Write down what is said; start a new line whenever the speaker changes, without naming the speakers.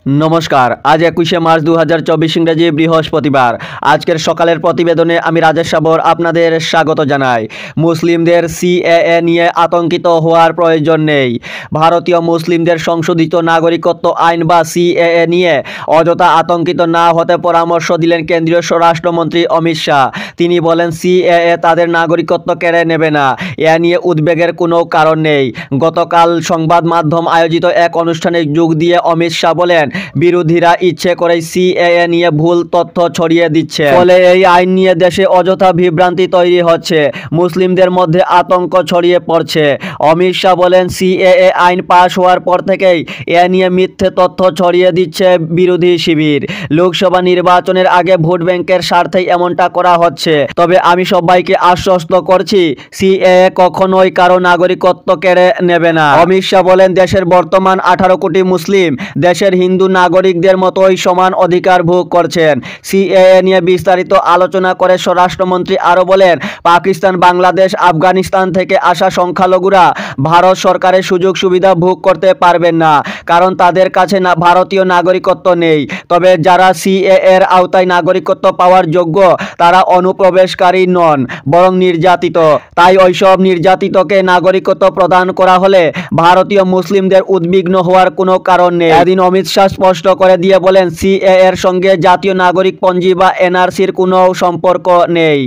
নমস্কার। আজ 21শে মার্চ 2024 ইংরেজি বৃহস্পতিবার। আজকের সকালের প্রতিবেদনে আমি রাজেশ সাবর আপনাদের স্বাগত জানাই। মুসলিমদের সিএএ নিয়ে আতঙ্কিত হওয়ার প্রয়োজন নেই। ভারতীয় মুসলিমদের সংশোধিত নাগরিকত্ব আইন বা সিএএ নিয়ে অযথা আতঙ্কিত না হতে পরামর্শ দিলেন কেন্দ্রীয় স্বরাষ্ট্রমন্ত্রী অমিত শাহ। তিনি বলেন, সিএএ তাদের নাগরিকত্ব কেড়ে নেবে না, এ নিয়ে উদ্বেগের কোনো কারণ নেই। গতকাল সংবাদ মাধ্যম আয়োজিত এক অনুষ্ঠানে যোগ দিয়ে অমিত শাহ বলেন, বিরোধীরা ইচ্ছে করেই সিএএ নিয়ে ভুল তথ্য ছড়িয়ে দিচ্ছে, ফলে এই আইন নিয়ে দেশে অযথা বিভ্রান্তি তৈরি হচ্ছে, মুসলিমদের মধ্যে আতঙ্ক ছড়িয়ে পড়ছে। অমিত শাহ বলেন, সিএএ আইন পাশ হওয়ার পর থেকেই এ নিয়ে মিথ্যে তথ্য ছড়িয়ে দিচ্ছে বিরোধী শিবির। লোকসভা নির্বাচনের আগে ভোট ব্যাংকের স্বার্থেই এমনটা করা হচ্ছে। তবে আমি সবাইকে আশ্বস্ত করছি, সিএএ কখনোই কারো নাগরিকত্ব কেড়ে নেবে না। অমিত শাহ বলেন, দেশের বর্তমান 18 কোটি মুসলিম দেশের হিন্দু নাগরিকদের মতোই সমান অধিকার ভোগ করছেন। সিএএ নিয়ে বিস্তারিত আলোচনা করে স্বরাষ্ট্রমন্ত্রী আরও বলেন, পাকিস্তান, বাংলাদেশ, আফগানিস্তান থেকে আসা সংখ্যালঘুরা ভারত সরকারের সুযোগ সুবিধা ভোগ করতে পারবেন না, কারণ তাদের কাছে ভারতীয় নাগরিকত্ব নেই। তবে যারা সিএএ এর আওতায় নাগরিকত্ব পাওয়ার যোগ্য, তারা অনুপ্রবেশকারী নন, বরং নির্যাতিত। তাই ওইসব নির্যাতিতকে নাগরিকত্ব প্রদান করা হলে ভারতীয় মুসলিমদের উদ্বিগ্ন হওয়ার কোনো কারণ নেই। এদিন অমিত শাহ স্পষ্ট করে দিয়ে বলেন, সিএএ এর সঙ্গে জাতীয় নাগরিক পঞ্জি বা এনআরসির কোনো সম্পর্ক নেই।